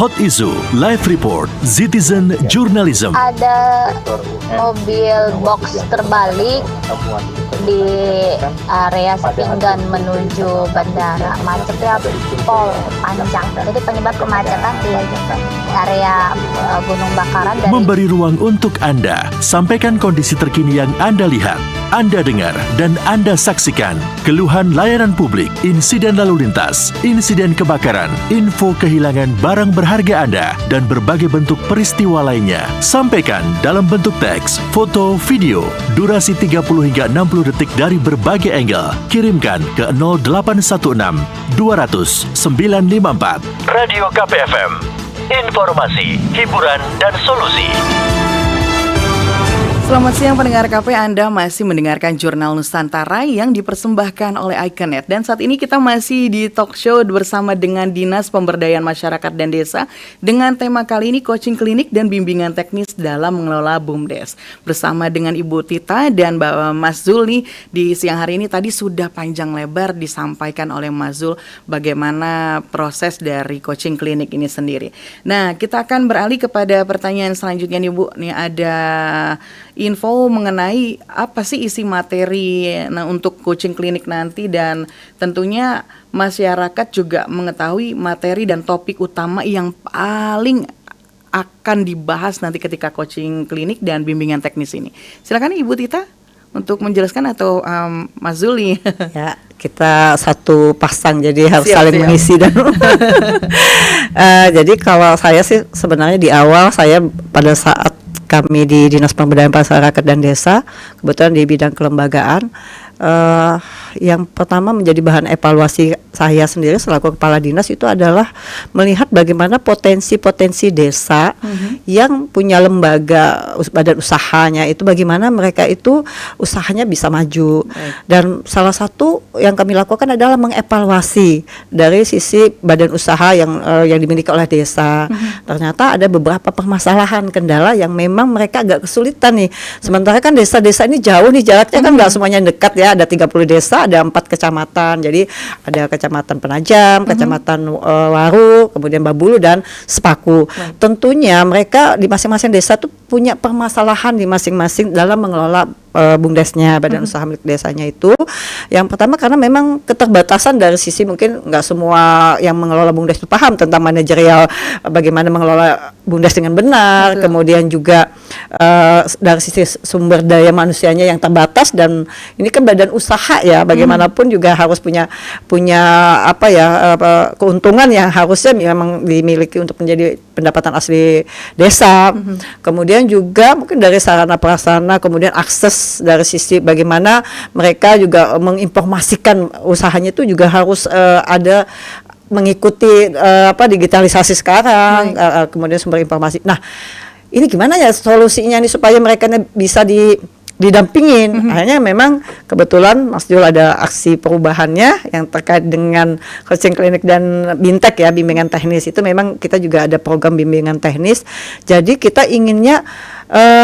Hot Issue, Live Report, Citizen Journalism. Ada mobil box terbalik di area Sepinggan menuju bandara, macetnya pol panjang. Jadi penyebab kemacetan di area Gunung Bakaran. Memberi ruang untuk Anda, sampaikan kondisi terkini yang Anda lihat, Anda dengar, dan Anda saksikan. Keluhan layanan publik, insiden lalu lintas, insiden kebakaran, info kehilangan barang berharga Anda, dan berbagai bentuk peristiwa lainnya. Sampaikan dalam bentuk teks, foto, video, durasi 30 hingga 60 detik dari berbagai angle. Kirimkan ke 0816 200 954. Radio KPFM. Informasi, hiburan, dan solusi. Selamat siang pendengar KP, Anda masih mendengarkan Jurnal Nusantara yang dipersembahkan oleh Iconet. Dan saat ini kita masih di talk show bersama dengan Dinas Pemberdayaan Masyarakat dan Desa dengan tema kali ini coaching klinik dan bimbingan teknis dalam mengelola BUMDes. Bersama dengan Ibu Tita dan Mas Zul nih, di siang hari ini tadi sudah panjang lebar disampaikan oleh Mas Zul bagaimana proses dari coaching klinik ini sendiri. Nah, kita akan beralih kepada pertanyaan selanjutnya nih Bu. Nih ada info mengenai apa sih isi materi untuk coaching klinik nanti, dan tentunya masyarakat juga mengetahui materi dan topik utama yang paling akan dibahas nanti ketika coaching klinik dan bimbingan teknis ini. Silakan Ibu Tita untuk menjelaskan, atau Mas Zuli. Ya, kita satu pasang jadi harus saling mengisi dan jadi kalau saya sih sebenarnya di awal saya pada saat kami di Dinas Pemberdayaan Masyarakat dan Desa, kebetulan di bidang kelembagaan, yang pertama menjadi bahan evaluasi saya sendiri selaku kepala dinas itu adalah melihat bagaimana potensi-potensi desa yang punya lembaga badan usahanya itu, bagaimana mereka itu usahanya bisa maju. Dan salah satu yang kami lakukan adalah mengevaluasi dari sisi badan usaha yang dimiliki oleh desa. Ternyata ada beberapa permasalahan kendala yang memang mereka agak kesulitan nih. Sementara kan desa-desa ini jauh nih jaraknya, kan nggak semuanya dekat ya. Ada 30 desa, ada 4 kecamatan. Jadi ada Kecamatan Penajam, Kecamatan Waru, kemudian Babulu dan Sepaku. Tentunya mereka di masing-masing desa tuh punya permasalahan di masing-masing dalam mengelola BUMDesnya, badan usaha milik desanya itu. Yang pertama karena memang keterbatasan dari sisi mungkin nggak semua yang mengelola BUMDes itu paham tentang manajerial, bagaimana mengelola BUMDes dengan benar. Kemudian juga dari sisi sumber daya manusianya yang terbatas, dan ini kan badan usaha ya, bagaimanapun juga harus punya keuntungan yang harusnya memang dimiliki untuk menjadi pendapatan asli desa. Kemudian juga mungkin dari sarana prasarana, kemudian akses dari sisi bagaimana mereka juga menginformasikan usahanya itu juga harus ada mengikuti digitalisasi sekarang, kemudian sumber informasi. Nah, ini gimana ya solusinya nih supaya mereka bisa didampingin. Akhirnya memang kebetulan Mas Jul ada aksi perubahannya yang terkait dengan coaching klinik dan bintek ya, bimbingan teknis itu. Memang kita juga ada program bimbingan teknis. Jadi kita inginnya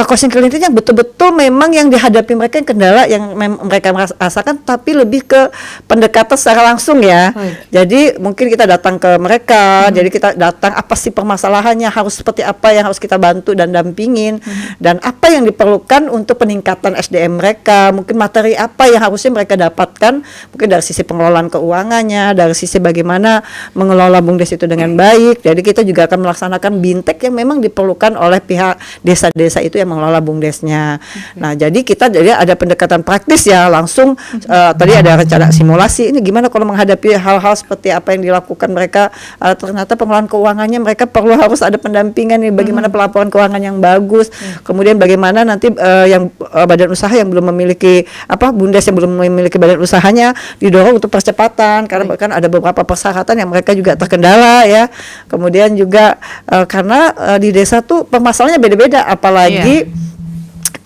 coaching klinik yang betul-betul memang yang dihadapi mereka yang kendala yang mereka merasakan, tapi lebih ke pendekatan secara langsung ya. Jadi mungkin kita datang ke mereka, jadi kita datang apa sih permasalahannya, harus seperti apa yang harus kita bantu dan dampingin, dan apa yang diperlukan untuk peningkatan SDM mereka, mungkin materi apa yang harusnya mereka dapatkan, mungkin dari sisi pengelolaan keuangannya, dari sisi bagaimana mengelola BUMDes itu dengan baik. Jadi kita juga akan melaksanakan bintek yang memang diperlukan oleh pihak desa-desa itu yang mengelola BUMDesnya. Nah, jadi kita ada pendekatan praktis ya, langsung tadi ada rencana simulasi, ini gimana kalau menghadapi hal-hal seperti apa yang dilakukan mereka, ternyata pengelolaan keuangannya mereka perlu harus ada pendampingan nih, bagaimana pelaporan keuangan yang bagus, kemudian bagaimana nanti yang badan usaha yang belum memiliki BUMDes yang belum memiliki badan usahanya didorong untuk percepatan, karena bahkan ada beberapa persyaratan yang mereka juga terkendala ya. Kemudian juga karena di desa tuh permasalahannya beda-beda, apalagi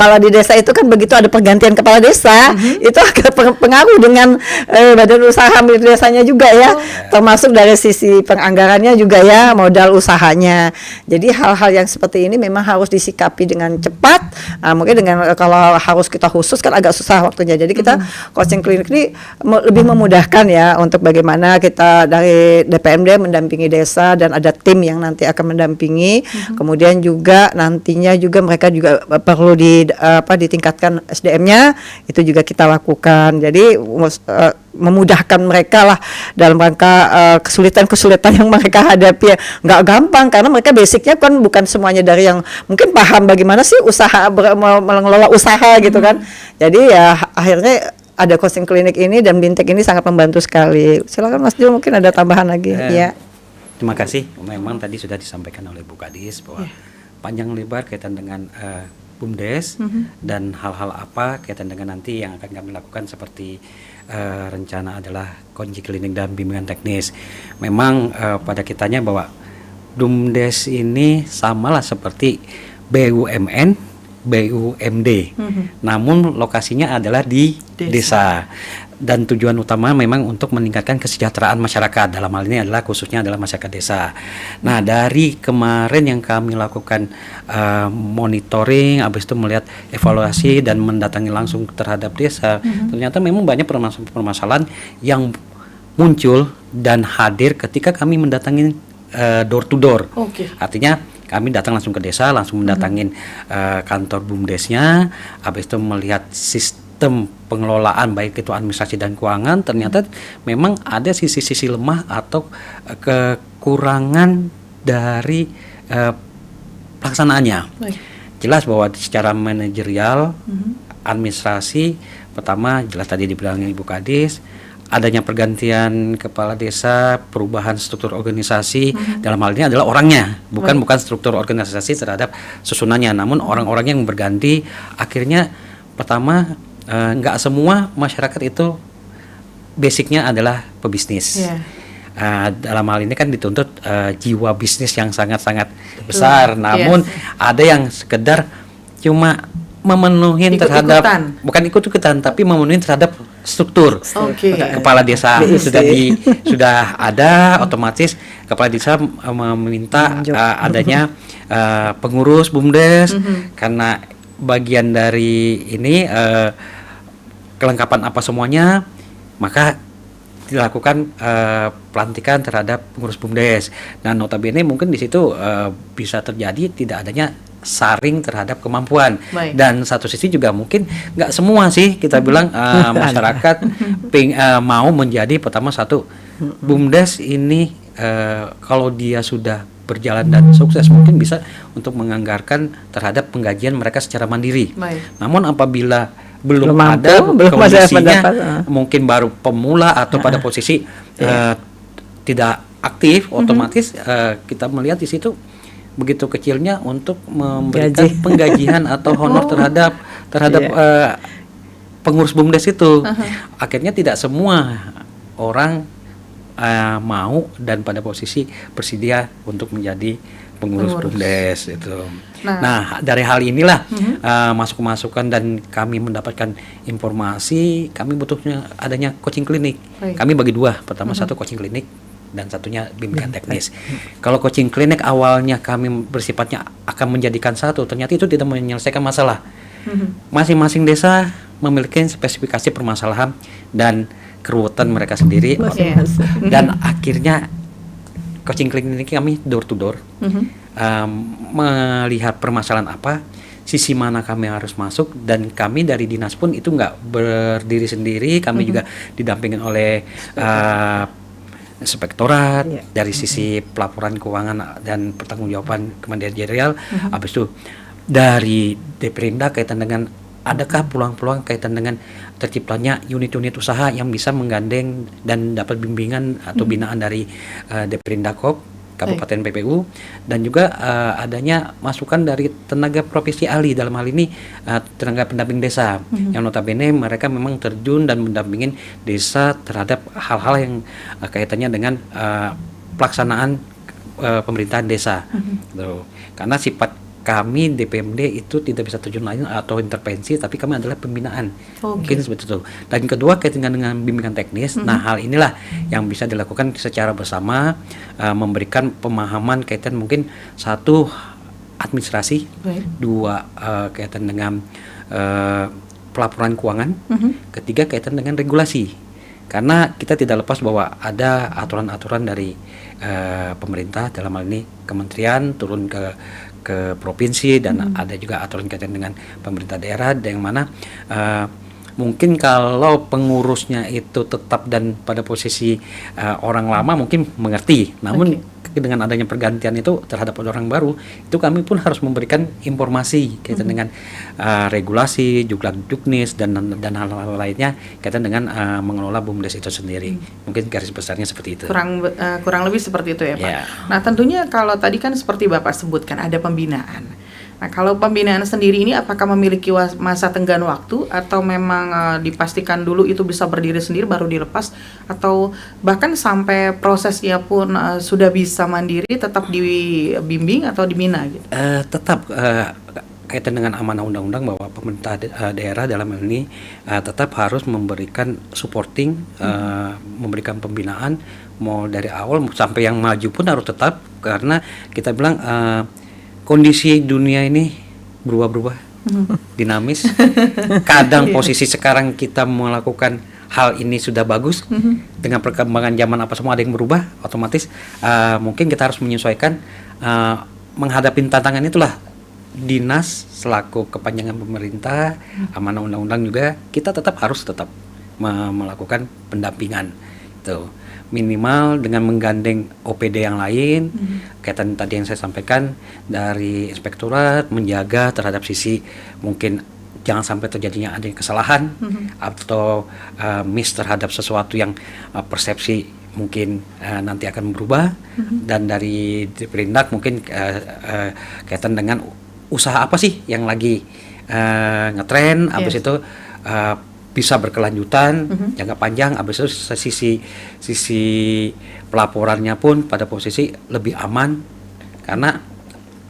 kalau di desa itu kan begitu ada pergantian kepala desa, itu agak pengaruh dengan badan usaha milik desanya juga ya, termasuk dari sisi penganggarannya juga ya, modal usahanya. Jadi hal-hal yang seperti ini memang harus disikapi dengan cepat. Mungkin dengan kalau harus kita khusus kan agak susah waktunya. Jadi kita coaching klinik ini lebih memudahkan ya untuk bagaimana kita dari DPMD mendampingi desa dan ada tim yang nanti akan mendampingi. Kemudian juga nantinya juga mereka juga perlu ditingkatkan SDM-nya, itu juga kita lakukan. Jadi memudahkan mereka lah dalam rangka kesulitan-kesulitan yang mereka hadapi. Nggak gampang karena mereka basicnya kan bukan semuanya dari yang mungkin paham bagaimana sih usaha mengelola usaha gitu kan. Jadi ya akhirnya ada coaching klinik ini dan Bintek ini sangat membantu sekali. Silakan Mas Jo, mungkin ada tambahan lagi ya. Terima kasih. Memang tadi sudah disampaikan oleh Bu Kadis bahwa panjang lebar kaitan dengan BUMDes dan hal-hal apa kaitan dengan nanti yang akan kami lakukan seperti rencana adalah coaching klinik dan bimbingan teknis. Memang pada kitanya bahwa BUMDes ini samalah seperti BUMN, BUMD, namun lokasinya adalah di desa. Dan tujuan utama memang untuk meningkatkan kesejahteraan masyarakat, dalam hal ini adalah khususnya adalah masyarakat desa. Nah, dari kemarin yang kami lakukan monitoring, habis itu melihat evaluasi dan mendatangi langsung terhadap desa, ternyata memang banyak permasalahan yang muncul dan hadir ketika kami mendatangi door to door. Artinya kami datang langsung ke desa, langsung mendatangin kantor BUMDesnya, habis itu melihat sistem pengelolaan baik itu administrasi dan keuangan, ternyata memang ada sisi-sisi lemah atau kekurangan dari pelaksanaannya. Jelas bahwa secara manajerial, administrasi, pertama jelas tadi dibilang Ibu Kadis, adanya pergantian kepala desa, perubahan struktur organisasi, dalam hal ini adalah orangnya, bukan struktur organisasi terhadap susunannya, namun orang-orang yang berganti. Akhirnya pertama nggak semua masyarakat itu basicnya adalah pebisnis. Dalam hal ini kan dituntut jiwa bisnis yang sangat-sangat besar, namun ada yang sekedar cuma memenuhi terhadap, bukan ikut-ikutan, tapi memenuhi terhadap struktur. Kepala desa sudah ada, otomatis kepala desa meminta adanya pengurus BUMDes, karena bagian dari ini kelengkapan apa semuanya, maka dilakukan pelantikan terhadap pengurus BUMDes. Nah, notabene mungkin di situ bisa terjadi tidak adanya saring terhadap kemampuan. Dan satu sisi juga mungkin nggak semua sih kita bilang masyarakat mau menjadi pertama satu BUMDes ini kalau dia sudah berjalan dan sukses mungkin bisa untuk menganggarkan terhadap penggajian mereka secara mandiri. Namun apabila belum ada kondisinya, mungkin baru pemula atau pada posisi tidak aktif, otomatis kita melihat di situ begitu kecilnya untuk memberikan penggajian atau honor terhadap pengurus BUMDes itu. Akhirnya tidak semua orang mau dan pada posisi bersedia untuk menjadi pengurus BUMDes itu. Nah, dari hal inilah masukan dan kami mendapatkan informasi, kami butuhnya adanya coaching klinik. Kami bagi dua, pertama satu coaching klinik dan satunya bimbingan teknis. Kalau coaching klinik awalnya kami bersifatnya akan menjadikan satu, ternyata itu tidak menyelesaikan masalah. Masing-masing desa memiliki spesifikasi permasalahan dan keruwetan mereka sendiri, dan akhirnya coaching klinik kami door to door, melihat permasalahan apa, sisi mana kami harus masuk, dan kami dari dinas pun itu nggak berdiri sendiri, kami juga didampingin oleh inspektorat dari sisi pelaporan keuangan dan pertanggungjawaban kemanajerial, habis itu dari Deprinda kaitan dengan adakah peluang-peluang kaitan dengan terciptanya unit-unit usaha yang bisa menggandeng dan dapat bimbingan atau binaan dari Deprinda Kabupaten PPU, dan juga adanya masukan dari tenaga profesi ahli, dalam hal ini tenaga pendamping desa yang notabene mereka memang terjun dan mendampingin desa terhadap hal-hal yang kaitannya dengan pelaksanaan pemerintahan desa. Karena sifat kami DPMD itu tidak bisa terjun lain atau intervensi, tapi kami adalah pembinaan. Mungkin seperti itu. Dan kedua kaitan dengan bimbingan teknis. Nah, hal inilah yang bisa dilakukan secara bersama, memberikan pemahaman kaitan mungkin satu administrasi, dua kaitan dengan pelaporan keuangan, ketiga kaitan dengan regulasi. Karena kita tidak lepas bahwa ada aturan-aturan dari pemerintah, dalam hal ini kementerian turun ke provinsi, dan ada juga aturan kaitan dengan pemerintah daerah, yang mana mungkin kalau pengurusnya itu tetap dan pada posisi orang lama mungkin mengerti, namun dengan adanya pergantian itu terhadap orang baru, itu kami pun harus memberikan informasi kaitan dengan regulasi, juknis dan hal-hal lainnya kaitan dengan mengelola BUMDes itu sendiri. Mungkin garis besarnya seperti itu. Kurang lebih seperti itu ya, Pak. Yeah. Nah, tentunya kalau tadi kan seperti Bapak sebutkan ada pembinaan. Nah, kalau pembinaan sendiri ini apakah memiliki masa tenggang waktu, atau memang dipastikan dulu itu bisa berdiri sendiri baru dilepas, atau bahkan sampai prosesnya pun sudah bisa mandiri tetap dibimbing atau dibina gitu? Tetap kaitan dengan amanah undang-undang bahwa pemerintah daerah dalam hal ini tetap harus memberikan supporting, memberikan pembinaan mau dari awal sampai yang maju pun harus tetap, karena kita bilang kondisi dunia ini berubah-ubah, dinamis. Kadang posisi sekarang kita melakukan hal ini sudah bagus, dengan perkembangan zaman apa semua ada yang berubah, otomatis mungkin kita harus menyesuaikan, menghadapi tantangan itulah. Dinas selaku kepanjangan pemerintah, amanah undang-undang juga, kita harus melakukan pendampingan itu. Minimal dengan menggandeng OPD yang lain, kaitan tadi yang saya sampaikan dari inspektorat, menjaga terhadap sisi mungkin jangan sampai terjadinya adanya kesalahan atau miss terhadap sesuatu yang persepsi mungkin nanti akan berubah, dan dari Perindak mungkin kaitan dengan usaha apa sih yang lagi ngetren, habis itu bisa berkelanjutan, jangka panjang, habis itu sisi pelaporannya pun pada posisi lebih aman, karena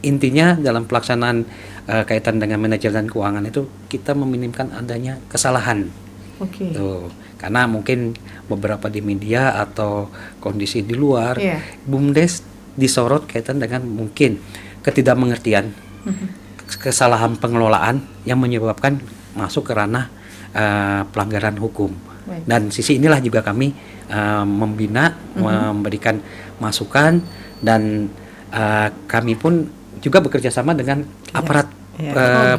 intinya dalam pelaksanaan kaitan dengan manajemen dan keuangan itu kita meminimkan adanya kesalahan. Tuh, karena mungkin beberapa di media atau kondisi di luar, BUMDes disorot kaitan dengan mungkin ketidakmengertian, kesalahan pengelolaan yang menyebabkan masuk ke ranah pelanggaran hukum. Dan sisi inilah juga kami membina, memberikan masukan, dan kami pun juga bekerja sama dengan aparat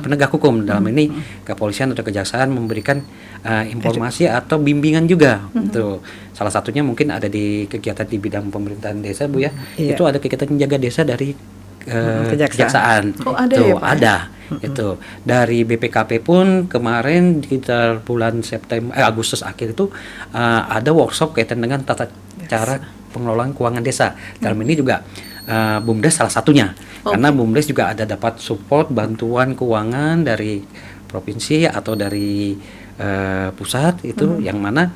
penegak hukum, dalam ini kepolisian atau kejaksaan, memberikan informasi atau bimbingan juga. Tuh, salah satunya mungkin ada di kegiatan di bidang pemerintahan desa, Bu ya. Itu ada kegiatan menjaga desa dari kejaksaan. Ada tuh, ya, Pak? Ada. Itu dari BPKP pun kemarin sekitar bulan Agustus akhir itu ada workshop kaitan dengan tata cara pengelolaan keuangan desa. Dalam ini juga BUMDes salah satunya, karena BUMDes juga ada dapat support bantuan keuangan dari provinsi atau dari pusat itu, yang mana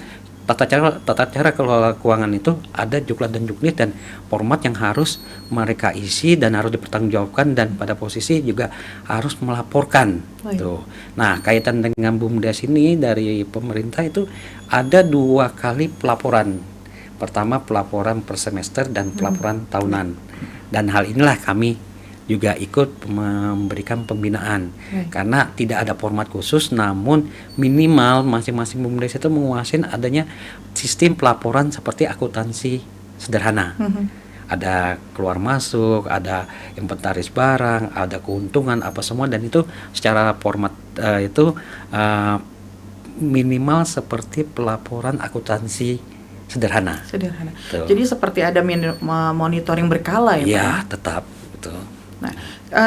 tata cara kelola keuangan itu ada juklat dan juknis dan format yang harus mereka isi dan harus dipertanggungjawabkan, dan pada posisi juga harus melaporkan. Tuh. Nah, kaitan dengan BUMDes ini dari pemerintah itu ada 2 kali pelaporan. Pertama pelaporan per semester dan pelaporan tahunan. Dan hal inilah kami juga ikut memberikan pembinaan, karena tidak ada format khusus, namun minimal masing-masing BUMDes itu menguasai adanya sistem pelaporan seperti akuntansi sederhana. Ada keluar masuk, ada inventaris barang, ada keuntungan apa semua, dan itu secara format itu minimal seperti pelaporan akuntansi sederhana. Tuh. Jadi seperti ada monitoring berkala ya, Pak? Iya, tetap. Betul. Nah,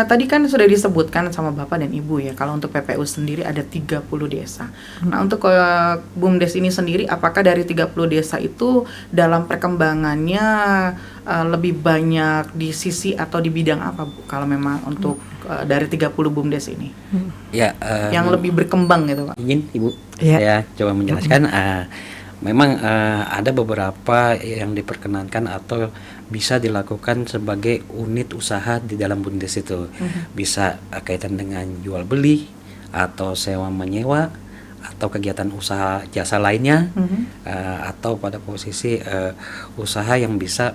tadi kan sudah disebutkan sama Bapak dan Ibu ya, kalau untuk PPU sendiri ada 30 desa. Nah, untuk BUMDes ini sendiri, apakah dari 30 desa itu dalam perkembangannya lebih banyak di sisi atau di bidang apa, Bu? Kalau memang untuk dari 30 BUMDes ini, Ya, yang lebih berkembang gitu, Pak? Izin Ibu, saya coba menjelaskan. memang ada beberapa yang diperkenankan atau bisa dilakukan sebagai unit usaha di dalam BUMDes itu. Bisa kaitan dengan jual beli atau sewa menyewa atau kegiatan usaha jasa lainnya, atau pada posisi usaha yang bisa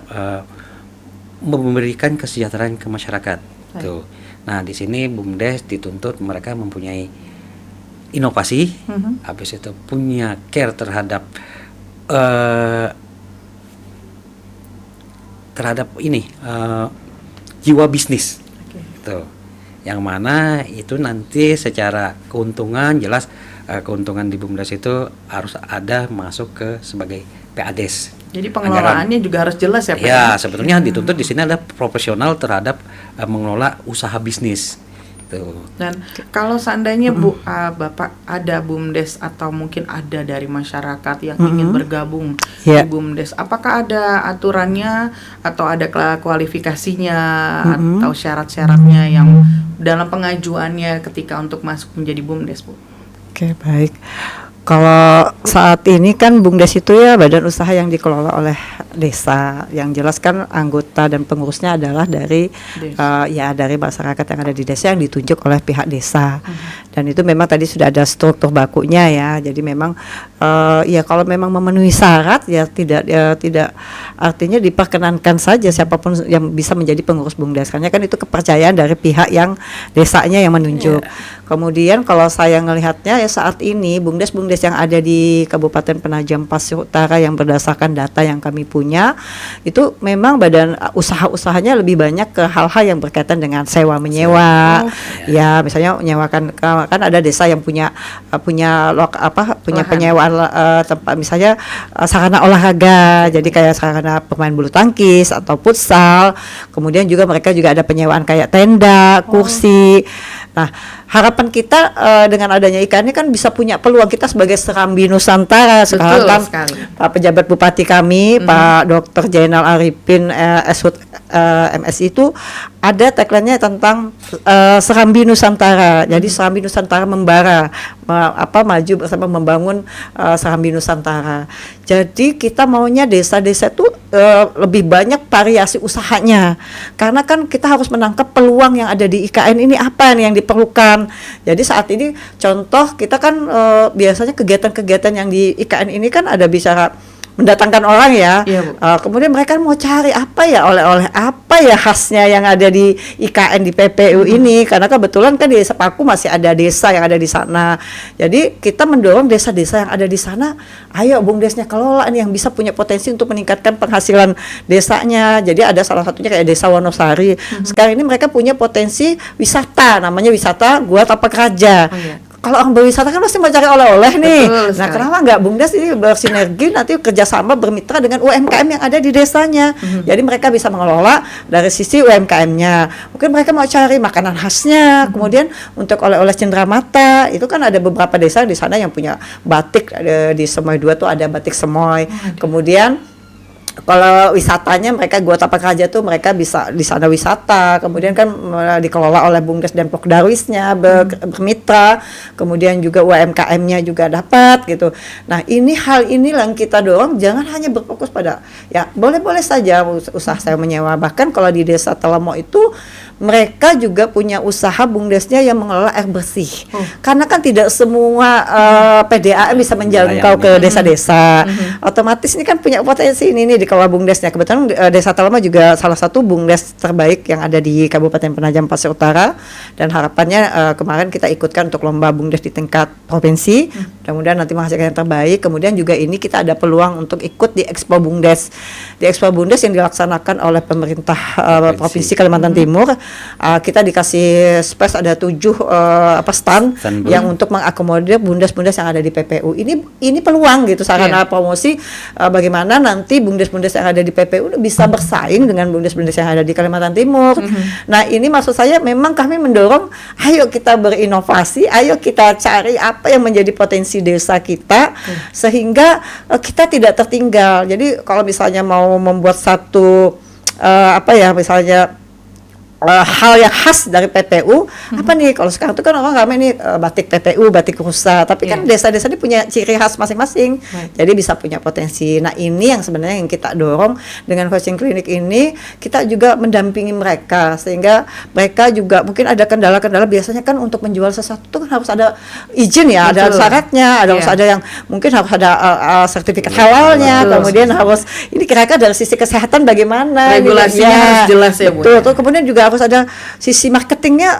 memberikan kesejahteraan ke masyarakat. Tuh. Nah, di sini BUMDes dituntut mereka mempunyai inovasi, habis itu punya care terhadap jiwa bisnis. Tuh. Yang mana itu nanti secara keuntungan jelas, keuntungan di BUMDes itu harus ada masuk ke sebagai PADes. Jadi pengelolaannya juga harus jelas ya Pak? Ya, sebetulnya dituntut di sini ada profesional terhadap mengelola usaha bisnis. Tuh. Dan kalau seandainya Bapak ada BUMDes atau mungkin ada dari masyarakat yang ingin bergabung di BUMDes, apakah ada aturannya atau ada kualifikasinya atau syarat-syaratnya yang dalam pengajuannya ketika untuk masuk menjadi BUMDes, Bu? Oke, baik. Kalau saat ini kan BUMDes itu ya badan usaha yang dikelola oleh desa. Yang jelas kan anggota dan pengurusnya adalah dari dari masyarakat yang ada di desa yang ditunjuk oleh pihak desa. Dan itu memang tadi sudah ada struktur bakunya ya. Jadi memang kalau memang memenuhi syarat ya tidak artinya diperkenankan saja siapapun yang bisa menjadi pengurus BUMDes. Karena kan itu kepercayaan dari pihak yang desanya yang menunjuk. Kemudian kalau saya ngelihatnya ya saat ini BUMDes yang ada di Kabupaten Penajam Pasir Utara yang berdasarkan data yang kami punya itu memang badan usaha-usahanya lebih banyak ke hal-hal yang berkaitan dengan sewa menyewa. Ya, misalnya menyewakan, kan ada desa yang punya penyewaan tempat misalnya sarana olahraga. Jadi kayak sarana pemain bulu tangkis atau futsal. Kemudian juga mereka juga ada penyewaan kayak tenda, kursi. Nah, harapan kita dengan adanya IKN ini kan bisa punya peluang kita sebagai Serambi Nusantara. Sekarang kan Pak pejabat Bupati kami, Pak Dr. Jainal Arifin SHUT MSI itu ada tagline-nya tentang Serambi Nusantara. Jadi Serambi Nusantara membara, maju bersama membangun Serambi Nusantara. Jadi kita maunya desa-desa itu lebih banyak variasi usahanya. Karena kan kita harus menangkap peluang yang ada di IKN ini apa nih yang diperlukan. Jadi saat ini contoh kita kan biasanya kegiatan-kegiatan yang di IKN ini kan ada bicara mendatangkan orang ya. Kemudian mereka mau cari apa ya, oleh-oleh apa ya khasnya yang ada di IKN di PPU ini, karena kebetulan kan di Desa Paku masih ada desa yang ada di sana. Jadi kita mendorong desa-desa yang ada di sana, ayo BUMDesnya kelola nih yang bisa punya potensi untuk meningkatkan penghasilan desanya. Jadi ada salah satunya kayak Desa Wonosari. Sekarang ini mereka punya potensi wisata, namanya wisata Gua Tapak Raja. Kalau orang berwisata kan pasti mau cari oleh-oleh nih. Nah, kenapa nggak BUMDes ini bersinergi nanti kerjasama bermitra dengan UMKM yang ada di desanya. Jadi mereka bisa mengelola dari sisi UMKM-nya. Mungkin mereka mau cari makanan khasnya. Kemudian untuk oleh-oleh cenderamata itu kan ada beberapa desa di sana yang punya batik. Di Semoy 2 tuh ada batik Semoy. Kemudian kalau wisatanya mereka Gua Tapak Raja tuh mereka bisa di sana wisata, kemudian kan dikelola oleh BUMDes dan Pokdarwisnya bermitra, kemudian juga UMKM-nya juga dapat gitu. Nah, hal inilah yang kita dorong, jangan hanya berfokus pada ya boleh-boleh saja usaha saya menyewa. Bahkan kalau di Desa Telemo itu mereka juga punya usaha BUMDesnya yang mengelola air bersih. Karena kan tidak semua PDAM bisa menjangkau ke desa-desa. Otomatis ini kan punya potensi ini nih dikelola BUMDesnya. Kebetulan Desa Telema juga salah satu BUMDes terbaik yang ada di Kabupaten Penajam Pasir Utara, dan harapannya kemarin kita ikutkan untuk lomba BUMDes di tingkat provinsi. Mudah-mudahan nanti menghasilkan yang terbaik. Kemudian juga ini kita ada peluang untuk ikut di Expo BUMDes. Di Expo BUMDes yang dilaksanakan oleh pemerintah Provinsi Kalimantan Timur. Kita dikasih space ada 7 stand yang untuk mengakomodir BUMDes yang ada di PPU. Ini peluang gitu, sarana promosi bagaimana nanti BUMDes yang ada di PPU bisa bersaing dengan BUMDes yang ada di Kalimantan Timur. Nah, ini maksud saya memang kami mendorong ayo kita berinovasi, ayo kita cari apa yang menjadi potensi desa kita sehingga kita tidak tertinggal. Jadi kalau misalnya mau membuat satu misalnya hal yang khas dari PPU apa nih? Kalau sekarang itu kan orang ramai nih batik PPU, batik rusa, tapi kan desa-desa ini punya ciri khas masing-masing, jadi bisa punya potensi. Nah ini yang sebenarnya yang kita dorong dengan coaching klinik ini, kita juga mendampingi mereka sehingga mereka juga mungkin ada kendala-kendala. Biasanya kan untuk menjual sesuatu itu kan harus ada izin ya, ada syaratnya, harus ada yang mungkin harus ada sertifikat halalnya, kemudian harus ini kira-kira dari sisi kesehatan bagaimana, regulasinya harus jelas ya Bu. Betul, terus kemudian juga harus ada sisi marketingnya,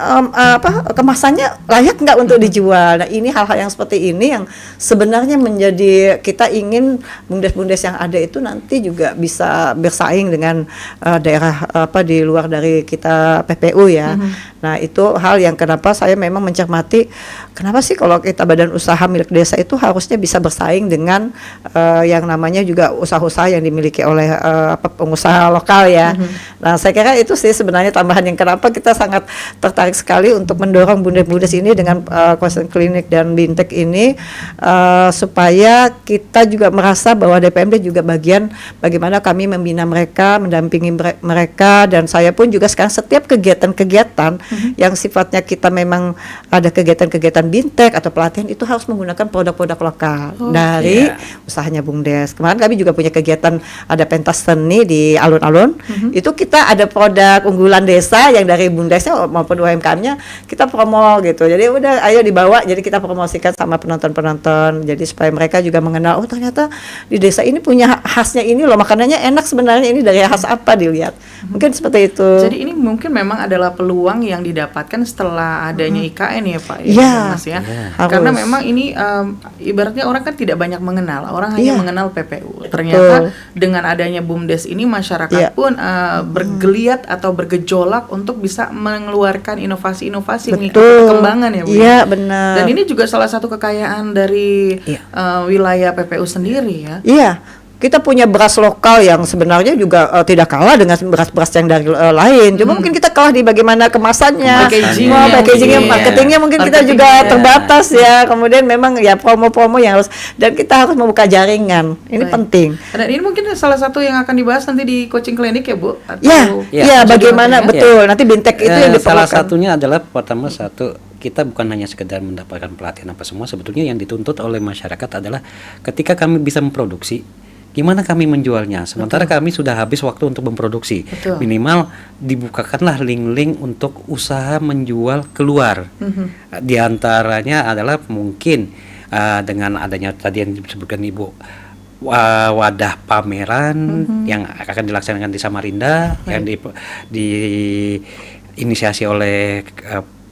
kemasannya layak nggak untuk dijual. Nah ini hal-hal yang seperti ini yang sebenarnya menjadi kita ingin bumdes-bumdes yang ada itu nanti juga bisa bersaing dengan daerah di luar dari kita PPU ya. Nah itu hal yang kenapa saya memang mencermati kenapa sih kalau kita badan usaha milik desa itu harusnya bisa bersaing dengan yang namanya juga usaha-usaha yang dimiliki oleh pengusaha lokal ya. Nah saya kira itu sih sebenarnya tambahan yang kenapa kita sangat tertarik sekali untuk mendorong bumdes-bumdes ini dengan coaching klinik dan bintek ini, supaya kita juga merasa bahwa DPMD juga bagian bagaimana kami membina mereka, mendampingi mereka. Dan saya pun juga sekarang setiap kegiatan-kegiatan yang sifatnya kita memang ada kegiatan-kegiatan bintek atau pelatihan itu harus menggunakan produk-produk lokal dari usahanya bumdes. Kemarin kami juga punya kegiatan ada pentas seni di alun-alun, itu kita ada produk unggulan desa yang dari bumdesnya maupun UMKM-nya kita promo gitu. Jadi udah ayo dibawa, jadi kita promosikan sama penonton-penonton. Jadi supaya mereka juga mengenal, oh ternyata di desa ini punya khasnya ini loh, makanannya enak sebenarnya, ini dari khas apa dilihat. Mungkin seperti itu. Jadi ini mungkin memang adalah peluang yang didapatkan setelah adanya IKN ya Pak Mas ya. Karena memang ini ibaratnya orang kan tidak banyak mengenal, orang hanya mengenal PPU. Ternyata dengan adanya BUMDes ini masyarakat pun bergeliat atau bergejolak untuk bisa mengeluarkan inovasi-inovasi mengikuti perkembangan ya Bu. Iya benar. Dan ini juga salah satu kekayaan dari wilayah PPU sendiri ya. Iya. Kita punya beras lokal yang sebenarnya juga tidak kalah dengan beras-beras yang dari lain. Cuma mungkin kita kalah di bagaimana kemasannya, packagingnya, marketingnya mungkin kita juga terbatas ya. Kemudian memang ya promo-promo yang harus, dan kita harus membuka jaringan. Ini penting. Dan ini mungkin salah satu yang akan dibahas nanti di coaching klinik ya Bu. Iya, bagaimana betul. Nanti bintek itu yang diperlukan. Salah satunya adalah pertama kita bukan hanya sekedar mendapatkan pelatihan apa semua, sebetulnya yang dituntut oleh masyarakat adalah ketika kami bisa memproduksi, gimana kami menjualnya? Sementara kami sudah habis waktu untuk memproduksi. Minimal dibukakanlah link-link untuk usaha menjual keluar. Di antaranya adalah mungkin dengan adanya tadi yang disebutkan Ibu, wadah pameran yang akan dilaksanakan di Samarinda, yang diinisiasi oleh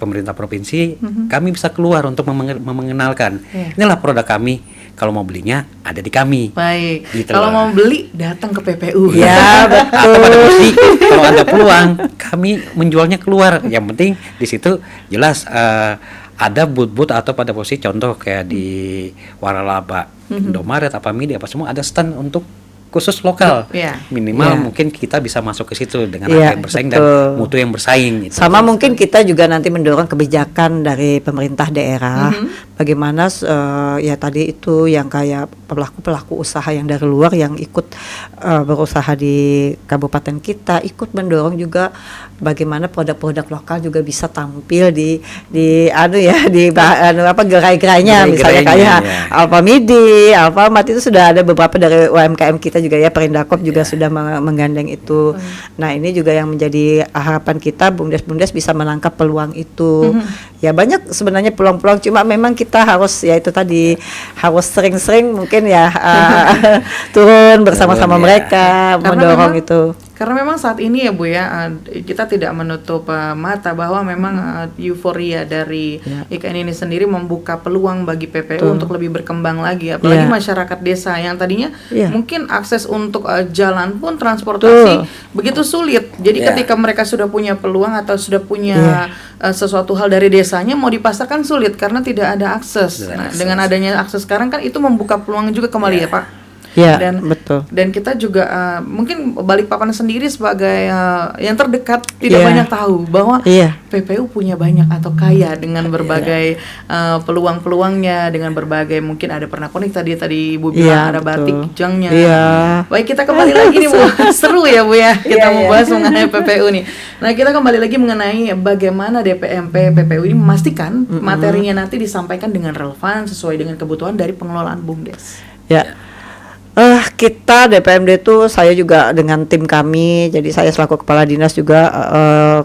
pemerintah provinsi. Kami bisa keluar untuk mengenalkan inilah produk kami. Kalau mau belinya ada di kami. Baik. Gitu. Kalau mau beli datang ke PPU. Ya betul. Atau pada posisi kalau ada peluang kami menjualnya keluar. Yang penting di situ jelas ada booth-booth atau pada posisi contoh kayak di Waralaba, Indomaret, Apamidi apa semua ada stand untuk khusus lokal. Minimal mungkin kita bisa masuk ke situ dengan harga yang bersaing dan mutu yang bersaing gitu. Sama mungkin kita juga nanti mendorong kebijakan dari pemerintah daerah, bagaimana ya tadi itu yang kayak pelaku-pelaku usaha yang dari luar yang ikut berusaha di kabupaten kita, ikut mendorong juga bagaimana produk-produk lokal juga bisa tampil di gerai-gerainya, misalnya kayak Alfamidi, Alfamart itu sudah ada beberapa dari UMKM kita juga ya, Perindakop juga sudah menggandeng itu. Nah ini juga yang menjadi harapan kita, bumdes-bumdes bisa menangkap peluang itu. Ya banyak sebenarnya peluang-peluang, cuma memang kita harus ya itu tadi harus sering-sering mungkin ya turun bersama-sama mereka mendorong itu. Karena memang saat ini ya Bu ya, kita tidak menutup mata bahwa memang euforia dari IKN ini sendiri membuka peluang bagi PPU untuk lebih berkembang lagi, apalagi masyarakat desa yang tadinya mungkin akses untuk jalan pun transportasi begitu sulit. Jadi ketika mereka sudah punya peluang atau sudah punya sesuatu hal dari desanya, mau dipasarkan sulit karena tidak ada akses. Nah, dengan adanya akses sekarang kan itu membuka peluang juga kembali ya Pak. Ya, Dan betul. dan kita juga mungkin Balikpapan sendiri sebagai yang terdekat tidak Iya. banyak tahu bahwa Iya. PPU punya banyak atau kaya dengan berbagai peluang-peluangnya, dengan berbagai mungkin ada pernak-pernik tadi Ibu bilang Iya, ada betul. batik jangnya. Iya. Baik, kita kembali lagi nih Bu. Seru ya Bu ya kita Iya, membahas mengenai PPU nih. Nah, kita kembali lagi mengenai bagaimana DPMP PPU ini memastikan materinya nanti disampaikan dengan relevan sesuai dengan kebutuhan dari pengelolaan BUMDes. Ya. Kita DPMD itu saya juga dengan tim kami, jadi saya selaku kepala dinas juga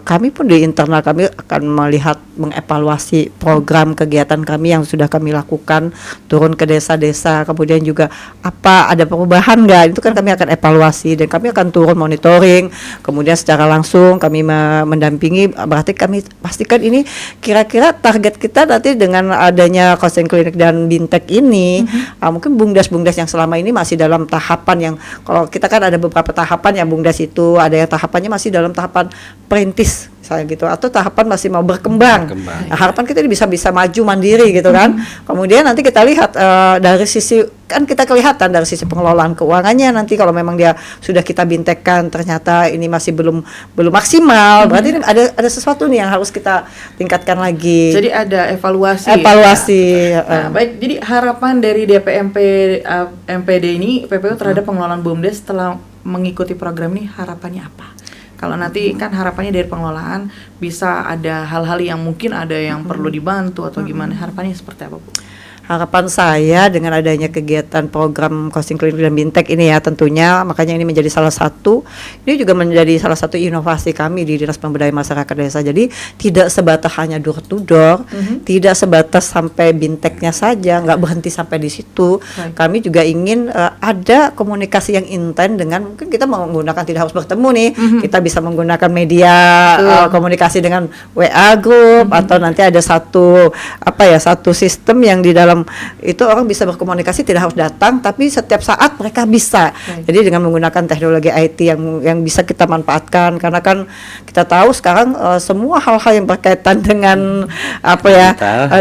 kami pun di internal kami akan melihat mengevaluasi program kegiatan kami yang sudah kami lakukan, turun ke desa-desa, kemudian juga apa ada perubahan nggak, itu kan kami akan evaluasi dan kami akan turun monitoring, kemudian secara langsung kami mendampingi, berarti kami pastikan ini kira-kira target kita nanti dengan adanya coaching klinik dan bintek ini, mungkin bumdes yang selama ini masih dalam tahapan yang, kalau kita kan ada beberapa tahapan yang bumdes itu, ada yang tahapannya masih dalam tahapan perintis misalnya gitu, atau tahapan masih mau berkembang. Nah, harapan kita ini bisa maju mandiri gitu kan. Kemudian nanti kita lihat dari sisi, kan kita kelihatan dari sisi pengelolaan keuangannya nanti kalau memang dia sudah kita bintekkan ternyata ini masih belum maksimal, berarti ini ada sesuatu nih yang harus kita tingkatkan lagi. Jadi ada evaluasi. Nah, baik, jadi harapan dari DPMP MPD ini PPU terhadap pengelolaan BUMDes setelah mengikuti program ini harapannya apa? Kalau nanti kan harapannya dari pengelolaan bisa ada hal-hal yang mungkin ada yang perlu dibantu atau gimana, harapannya seperti apa Bu? Harapan saya dengan adanya kegiatan program coaching klinik dan bintek ini ya tentunya, makanya ini menjadi salah satu inovasi kami di Dinas Pemberdayaan Masyarakat Desa. Jadi tidak sebatas hanya door to door, tidak sebatas sampai binteknya saja, nggak berhenti sampai di situ. Kami juga ingin ada komunikasi yang intens dengan, mungkin kita menggunakan tidak harus bertemu nih, kita bisa menggunakan media komunikasi dengan WA group atau nanti ada satu sistem yang di dalam itu orang bisa berkomunikasi, tidak harus datang tapi setiap saat mereka bisa. Jadi dengan menggunakan teknologi IT yang bisa kita manfaatkan, karena kan kita tahu sekarang semua hal-hal yang berkaitan dengan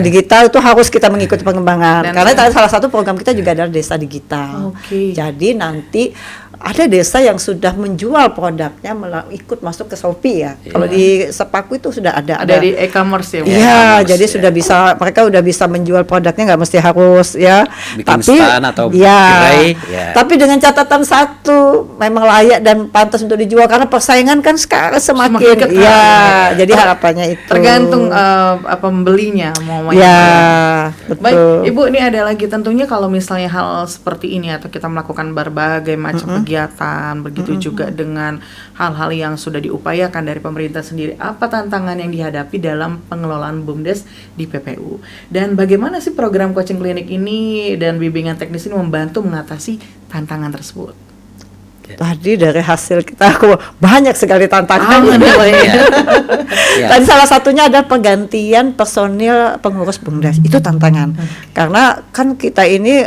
digital itu harus kita mengikuti pengembangan. Karena salah satu program kita juga adalah desa digital. Jadi nanti ada desa yang sudah menjual produknya ikut masuk ke Shopee ya. Kalau di Sepaku itu sudah ada di e-commerce ya. Iya, jadi sudah bisa, mereka udah bisa menjual produknya, nggak mesti harus ya. Bikin stand atau gerai, ya. Tapi dengan catatan satu, memang layak dan pantas untuk dijual karena persaingan kan sekarang semakin ketat. Ya. Jadi harapannya itu. Tergantung pembelinya mau ya. Betul. Baik, Ibu, ini ada lagi tentunya kalau misalnya hal seperti ini atau kita melakukan berbagai macam kegiatan, begitu juga dengan hal-hal yang sudah diupayakan dari pemerintah sendiri, apa tantangan yang dihadapi dalam pengelolaan BUMDes di PPU, dan bagaimana sih program coaching klinik ini dan bimbingan teknis ini membantu mengatasi tantangan tersebut? Tadi dari hasil kita banyak sekali tantangan. Ya. Dan salah satunya adalah penggantian personil pengurus BUMDes. Itu tantangan. Karena kan kita ini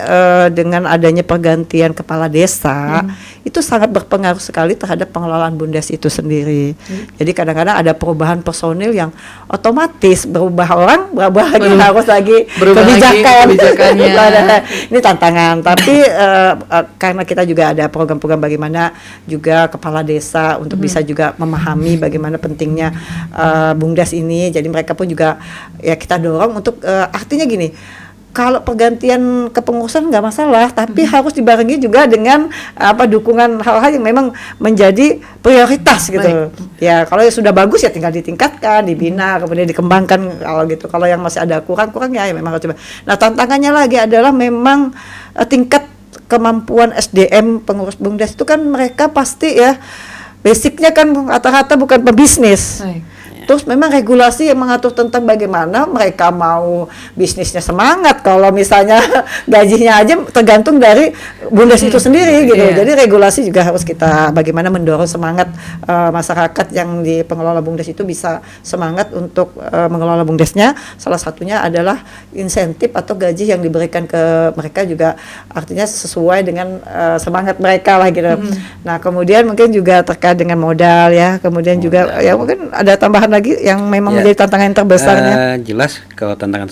dengan adanya pergantian kepala desa itu sangat berpengaruh sekali terhadap pengelolaan BUMDes itu sendiri. Jadi kadang-kadang ada perubahan personil yang otomatis berubah lagi harus lagi kebijakannya. Ini tantangan. Tapi karena kita juga ada program-program bagaimana juga kepala desa untuk bisa juga memahami bagaimana pentingnya BUMDes ini. Jadi mereka pun juga ya kita dorong untuk artinya gini, kalau pergantian kepengurusan nggak masalah, tapi harus dibarengi juga dengan dukungan hal-hal yang memang menjadi prioritas gitu. Ya kalau sudah bagus ya tinggal ditingkatkan, dibina, kemudian dikembangkan kalau gitu. Kalau yang masih ada kurang-kurangnya ya memang harus coba. Nah tantangannya lagi adalah memang tingkat kemampuan SDM pengurus BUMDes itu kan mereka pasti ya basicnya kan rata-rata bukan pebisnis. Terus memang regulasi yang mengatur tentang bagaimana mereka mau bisnisnya semangat kalau misalnya gajinya aja tergantung dari BUMDes itu sendiri gitu. Jadi regulasi juga harus kita bagaimana mendorong semangat masyarakat yang di pengelola BUMDes itu bisa semangat untuk mengelola BUMDesnya. Salah satunya adalah insentif atau gaji yang diberikan ke mereka juga artinya sesuai dengan semangat mereka lah gitu. Nah kemudian mungkin juga terkait dengan modal ya. Kemudian juga ya mungkin ada tambahan lagi lagi yang memang menjadi tantangan terbesarnya? Jelas kalau tantangan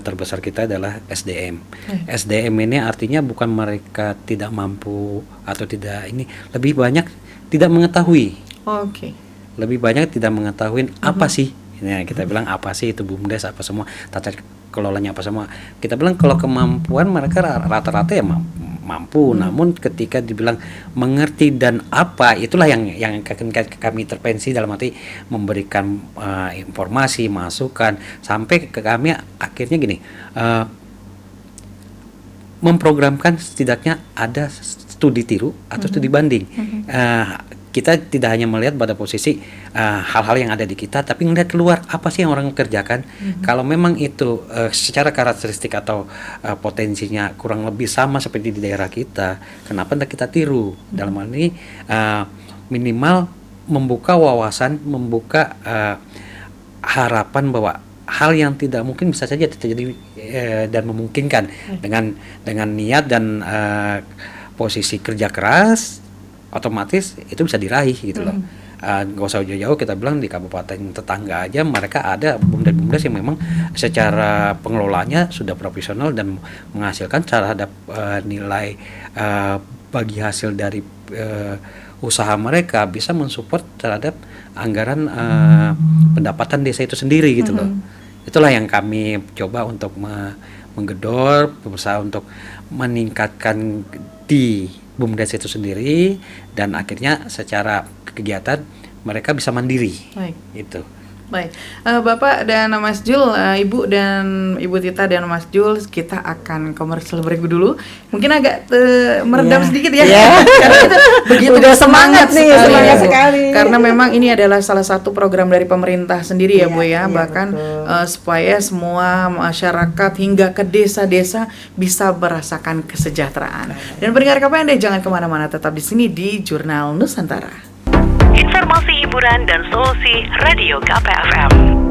terbesar kita adalah SDM. SDM ini artinya bukan mereka tidak mampu atau tidak ini, lebih banyak tidak mengetahui. Oke. Lebih banyak tidak mengetahui apa sih. Nah, kita bilang apa sih itu BUMDes, apa semua tata kelolanya apa semua. Kita bilang kalau kemampuan mereka rata-rata ya mampu, namun ketika dibilang mengerti dan apa, itulah yang kami intervensi dalam arti memberikan informasi, masukan sampai ke kami akhirnya gini, memprogramkan setidaknya ada studi tiru atau studi banding. Kita tidak hanya melihat pada posisi hal-hal yang ada di kita, tapi melihat keluar apa sih yang orang kerjakan. Kalau memang itu secara karakteristik atau potensinya kurang lebih sama seperti di daerah kita, kenapa tidak kita tiru? Dalam hal ini minimal membuka wawasan, membuka harapan bahwa hal yang tidak mungkin bisa saja terjadi dan memungkinkan dengan niat dan posisi kerja keras, otomatis itu bisa diraih gitu loh. Gak usah jauh-jauh, kita bilang di kabupaten tetangga aja mereka ada BUMDes yang memang secara pengelolanya sudah profesional dan menghasilkan terhadap nilai bagi hasil dari usaha mereka bisa mensupport terhadap anggaran pendapatan desa itu sendiri gitu loh. Itulah yang kami coba untuk menggedor, berusaha untuk meningkatkan di BUMDes itu sendiri, dan akhirnya secara kegiatan mereka bisa mandiri. Baik. Itu. Baik, Bapak dan Mas Jul, Ibu dan Ibu Tita dan Mas Jul, kita akan komersial break dulu. Mungkin agak meredam sedikit ya, karena kita begitu Udah semangat nih, semangat sekali. Karena memang ini adalah salah satu program dari pemerintah sendiri ya Bu ya, bahkan supaya semua masyarakat hingga ke desa-desa bisa merasakan kesejahteraan. Dan pendengar KPND jangan kemana-mana, tetap di sini di Jurnal Nusantara. Informasi hiburan dan solusi Radio KPFM.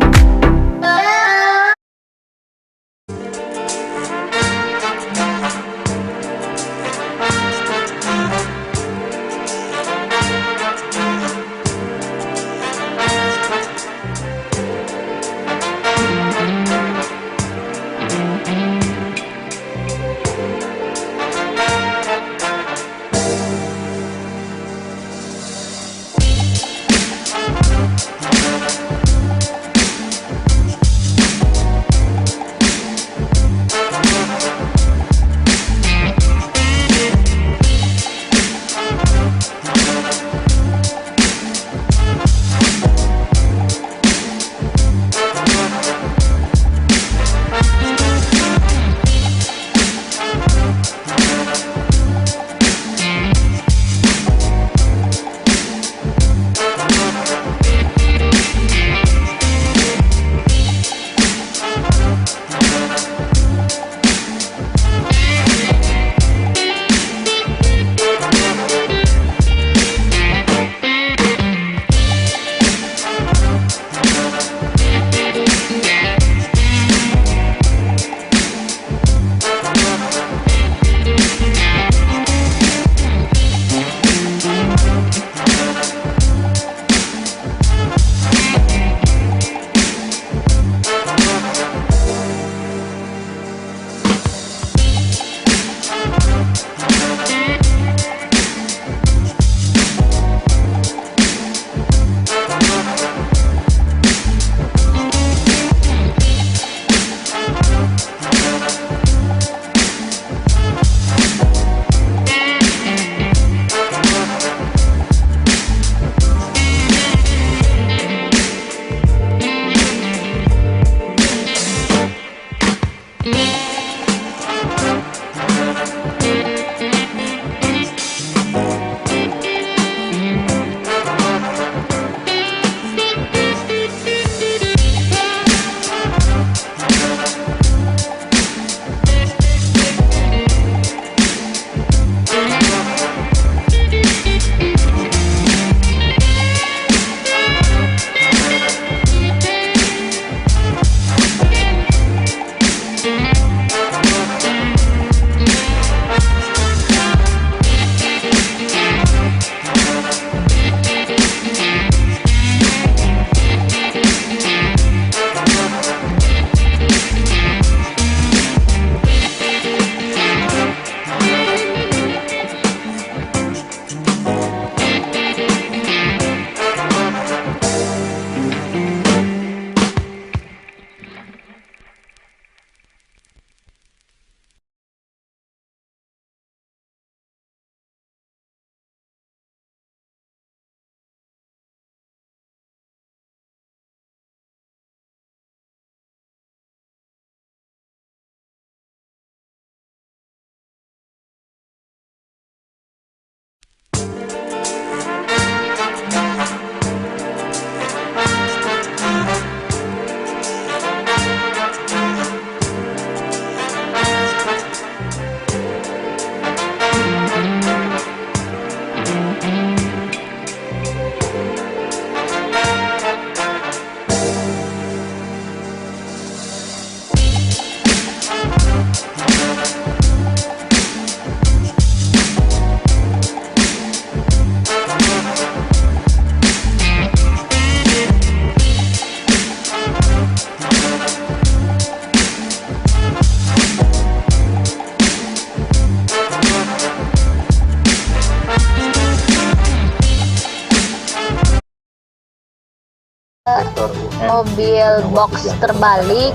mobil box terbalik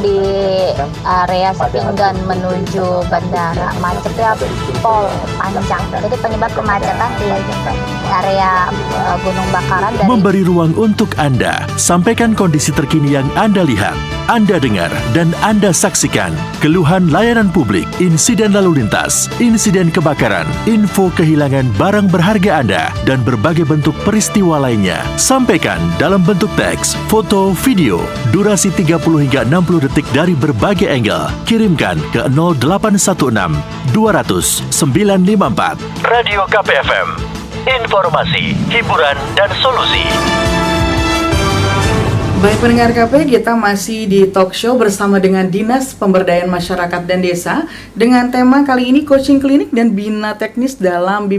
di area Sepinggan menuju bandara, macetnya pol panjang. Jadi penyebab kemacetan di area Gunung Bakaran dari Memberi ruang untuk Anda, sampaikan kondisi terkini yang Anda lihat, Anda dengar, dan Anda saksikan. Keluhan layanan publik, insiden lalu lintas, insiden kebakaran, info kehilangan barang berharga Anda, dan berbagai bentuk peristiwa lainnya. Sampaikan dalam bentuk teks, foto, video, durasi 30 hingga 60 detik dari berbagai angle. Kirimkan ke 0816 200 954. Radio KPFM. Informasi, hiburan, dan solusi. Baik pendengar KP, kita masih di talk show bersama dengan Dinas Pemberdayaan Masyarakat dan Desa dengan tema kali ini coaching klinik dan bimbingan teknis dalam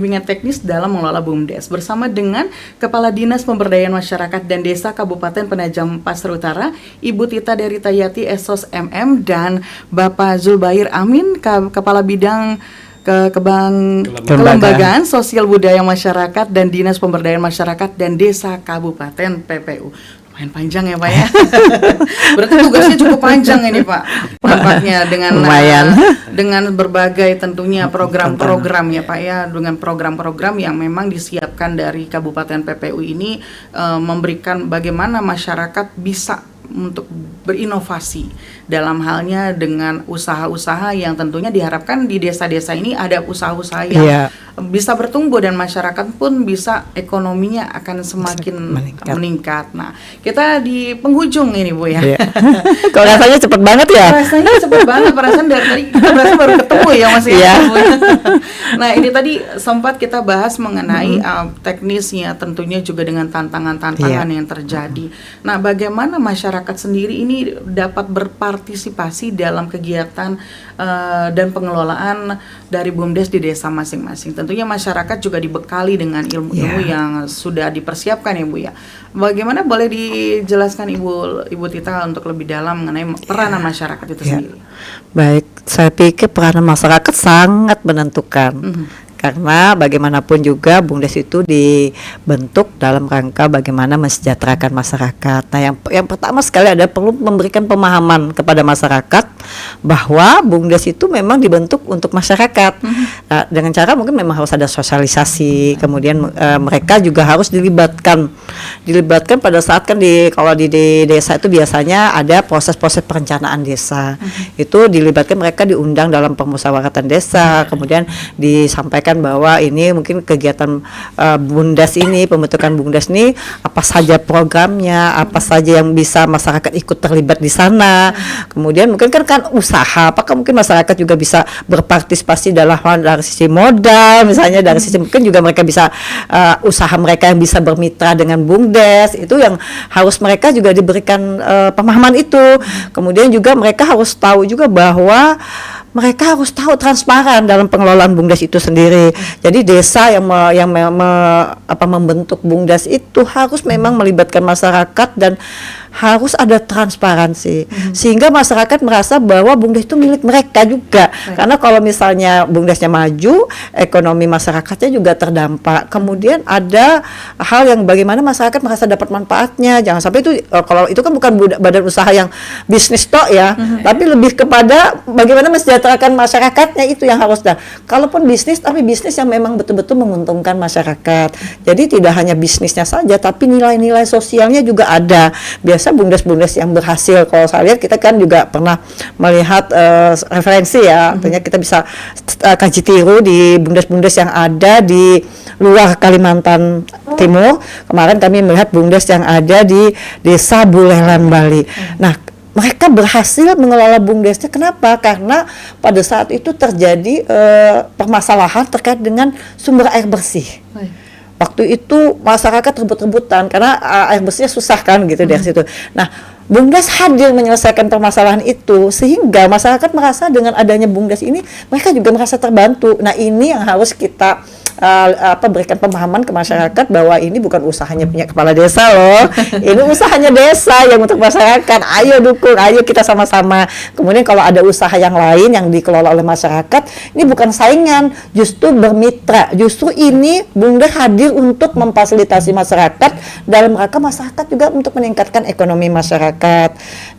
mengelola BUMDes bersama dengan Kepala Dinas Pemberdayaan Masyarakat dan Desa Kabupaten Penajam Pasir Utara, Ibu Tita Deritayati Esos MM, dan Bapak Zulbair Amin, Kepala Bidang Kelembagaan Sosial Budaya Masyarakat dan Dinas Pemberdayaan Masyarakat dan Desa Kabupaten PPU. Lumayan panjang ya Pak ya. Berarti tugasnya cukup panjang ini Pak. Tampaknya dengan berbagai tentunya program-program ya Pak ya, dengan program-program yang memang disiapkan dari Kabupaten PPU ini memberikan bagaimana masyarakat bisa untuk berinovasi dalam halnya dengan usaha-usaha yang tentunya diharapkan di desa-desa ini ada usaha-usaha yang bisa bertumbuh dan masyarakat pun bisa ekonominya akan semakin meningkat. Nah, kita di penghujung ini Bu ya. Kalau rasanya cepet banget ya? Rasanya cepet banget, perasaan dari tadi kita berasa baru ketemu ya Mas ya. Nah, ini tadi sempat kita bahas mengenai teknisnya, tentunya juga dengan tantangan-tantangan yang terjadi. Nah, bagaimana masyarakat sendiri ini dapat berpartisipasi dalam kegiatan dan pengelolaan dari BUMDes di desa masing-masing. Tentunya masyarakat juga dibekali dengan ilmu-ilmu yang sudah dipersiapkan ya Bu ya. Bagaimana boleh dijelaskan Ibu Tita untuk lebih dalam mengenai peranan masyarakat itu sendiri? Baik, saya pikir peranan masyarakat sangat menentukan. Karena bagaimanapun juga BUMDes itu dibentuk dalam rangka bagaimana mensejahterakan masyarakat. Nah, yang pertama sekali ada perlu memberikan pemahaman kepada masyarakat bahwa BUMDes itu memang dibentuk untuk masyarakat. Nah, dengan cara mungkin memang harus ada sosialisasi, kemudian mereka juga harus dilibatkan pada saat kan kalau di desa itu biasanya ada proses-proses perencanaan desa. Itu dilibatkan, mereka diundang dalam permusyawaratan desa, kemudian disampaikan bahwa ini mungkin kegiatan BUMDes ini, pembentukan BUMDes ini apa saja programnya, apa saja yang bisa masyarakat ikut terlibat di sana. Kemudian mungkin kan usaha, apakah mungkin masyarakat juga bisa berpartisipasi dari sisi modal, misalnya dari sisi mungkin juga mereka bisa usaha mereka yang bisa bermitra dengan BUMDes, itu yang harus mereka juga diberikan pemahaman itu. Kemudian juga mereka harus tahu juga bahwa mereka harus tahu transparan dalam pengelolaan BUMDes itu sendiri. Jadi desa yang membentuk BUMDes itu harus memang melibatkan masyarakat dan harus ada transparansi sehingga masyarakat merasa bahwa BUMDes itu milik mereka juga. Karena kalau misalnya BUMDesnya maju, ekonomi masyarakatnya juga terdampak. Kemudian ada hal yang bagaimana masyarakat merasa dapat manfaatnya. Jangan sampai itu kalau itu kan bukan badan usaha yang bisnis tok ya, tapi lebih kepada bagaimana mensejahterakan masyarakatnya, itu yang harus dah. Kalaupun bisnis, tapi bisnis yang memang betul-betul menguntungkan masyarakat. Jadi tidak hanya bisnisnya saja, tapi nilai-nilai sosialnya juga ada. Biasa BUMDes yang berhasil, kalau saya lihat kita kan juga pernah melihat referensi ya, artinya kita bisa kaji tiru di BUMDes yang ada di luar Kalimantan Timur. Kemarin kami melihat BUMDes yang ada di Desa Buleleng, Bali. Nah, mereka berhasil mengelola BUMDesnya. Kenapa? Karena pada saat itu terjadi permasalahan terkait dengan sumber air bersih. Waktu itu masyarakat rebut-rebutan karena air bersihnya susah kan gitu dari situ. Nah, BUMDes hadir menyelesaikan permasalahan itu sehingga masyarakat merasa dengan adanya BUMDes ini mereka juga merasa terbantu. Nah, ini yang harus kita berikan pemahaman ke masyarakat bahwa ini bukan usahanya punya kepala desa loh. Ini usahanya desa yang untuk masyarakat. Ayo dukung, ayo kita sama-sama. Kemudian kalau ada usaha yang lain yang dikelola oleh masyarakat, ini bukan saingan, justru bermitra. Justru ini Bumdes hadir untuk memfasilitasi masyarakat dalam rangka masyarakat juga untuk meningkatkan ekonomi masyarakat.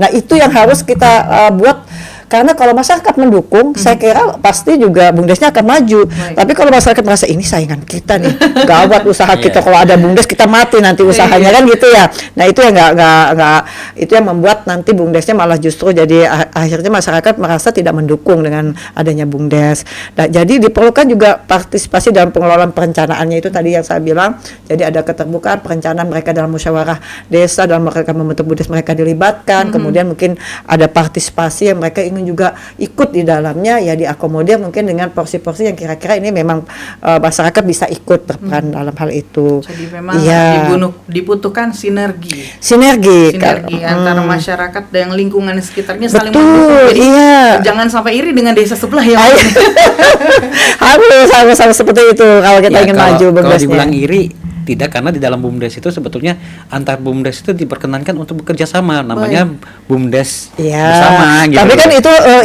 Nah, itu yang harus kita buat. Karena kalau masyarakat mendukung, saya kira pasti juga Bumdesnya akan maju. Tapi kalau masyarakat merasa ini saingan kita nih, gawat usaha kita, kalau ada Bumdes kita mati nanti usahanya kan gitu ya. Nah, itu yang nggak itu yang membuat nanti Bumdesnya malah justru jadi akhirnya masyarakat merasa tidak mendukung dengan adanya Bumdes. Nah, jadi diperlukan juga partisipasi dalam pengelolaan perencanaannya itu tadi yang saya bilang. Jadi ada keterbukaan perencanaan mereka dalam musyawarah desa, dalam mereka membentuk Bumdes mereka dilibatkan. Kemudian mungkin ada partisipasi yang mereka ingin juga ikut di dalamnya, ya diakomodir mungkin dengan porsi-porsi yang kira-kira ini memang masyarakat bisa ikut berperan dalam hal itu. Jadi memang dibutuhkan sinergi antara masyarakat dan lingkungan sekitarnya saling mendukung. Jadi jangan sampai iri dengan desa sebelah ya. Harus sama-sama seperti itu kalau kita ingin maju. Kalau dibilang iri tidak, karena di dalam Bumdes itu sebetulnya antar Bumdes itu diperkenankan untuk bekerja sama, namanya Bumdes bersama gitu. Tapi kan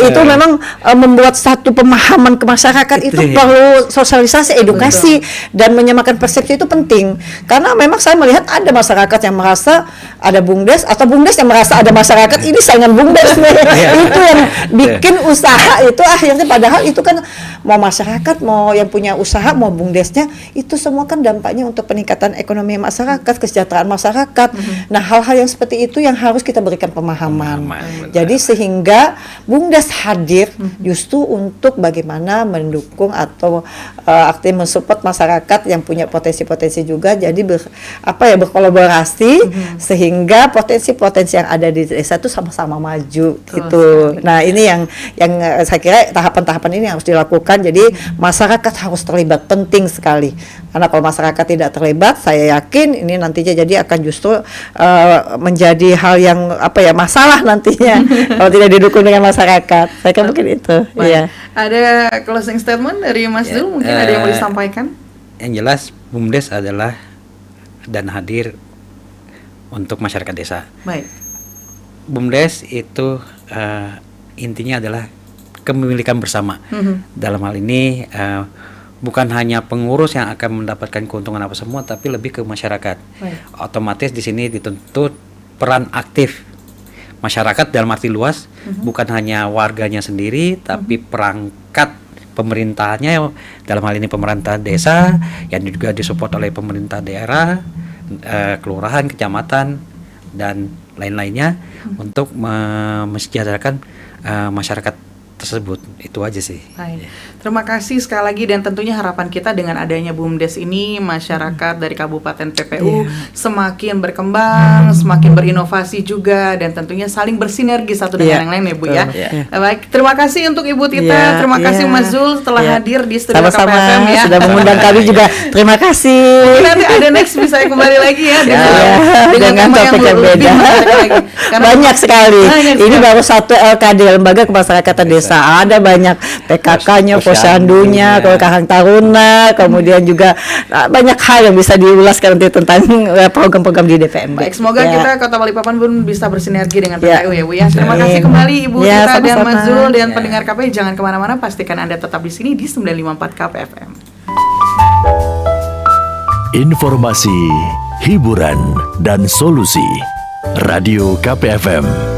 itu memang membuat satu pemahaman ke masyarakat itu perlu sosialisasi, edukasi dan menyamakan persepsi itu penting. Karena memang saya melihat ada masyarakat yang merasa ada Bumdes atau Bumdes yang merasa ada masyarakat ini saingan Bumdes nih. Itu yang bikin usaha itu akhirnya, padahal itu kan mau masyarakat, mau yang punya usaha, mau Bumdesnya, itu semua kan dampaknya untuk peningkatan ekonomi masyarakat, kesejahteraan masyarakat. Nah, hal-hal yang seperti itu yang harus kita berikan pemahaman. Jadi sehingga Bumdes hadir justru untuk bagaimana mendukung atau aktif mensupport masyarakat yang punya potensi-potensi juga. Jadi berkolaborasi sehingga potensi-potensi yang ada di desa itu sama-sama maju gitu. Nah, ini yang saya kira tahapan-tahapan ini harus dilakukan. Jadi masyarakat harus terlibat, penting sekali. Karena kalau masyarakat tidak terlibat, saya yakin ini nantinya jadi akan justru menjadi hal yang masalah nantinya kalau tidak didukung dengan masyarakat. Saya kira mungkin itu. Iya. Ada closing statement dari Mas Zul, mungkin ada yang mau disampaikan? Yang jelas Bumdes adalah dan hadir untuk masyarakat desa. Baik. Bumdes itu intinya adalah kepemilikan bersama. Dalam hal ini bukan hanya pengurus yang akan mendapatkan keuntungan apa semua, tapi lebih ke masyarakat. Otomatis di sini dituntut peran aktif masyarakat dalam arti luas, bukan hanya warganya sendiri, tapi perangkat pemerintahnya, dalam hal ini pemerintah desa yang juga disupport oleh pemerintah daerah, kelurahan, kecamatan dan lain-lainnya untuk mensejahterakan masyarakat tersebut. Itu aja sih. Baik. Terima kasih sekali lagi, dan tentunya harapan kita dengan adanya Bumdes ini, masyarakat dari Kabupaten PPU semakin berkembang, semakin berinovasi juga, dan tentunya saling bersinergi satu dengan yang lain ya Bu ya. Baik, terima kasih untuk Ibu Tita, terima kasih Mas Zul telah hadir di studio KPFM ya. Sudah mengundang kami juga. Terima kasih. Mungkin nanti ada next bisa kembali lagi ya dengan topik yang beda. Banyak sekali. Ini baru satu LKD, Lembaga Kemasyarakatan Desa. Ada banyak PKK-nya, Posyandunya, Karang Taruna, kemudian juga banyak hal yang bisa diulaskan nanti tentang program-program di DPM. Baik, semoga kita Kota Balikpapan pun bisa bersinergi dengan PPU ya Bu ya. Terima kasih kembali Ibu Tita dan Mas Zul, dan pendengar KP jangan kemana-mana, pastikan Anda tetap di sini di 954 KPFM. Informasi, hiburan, dan solusi. Radio KPFM.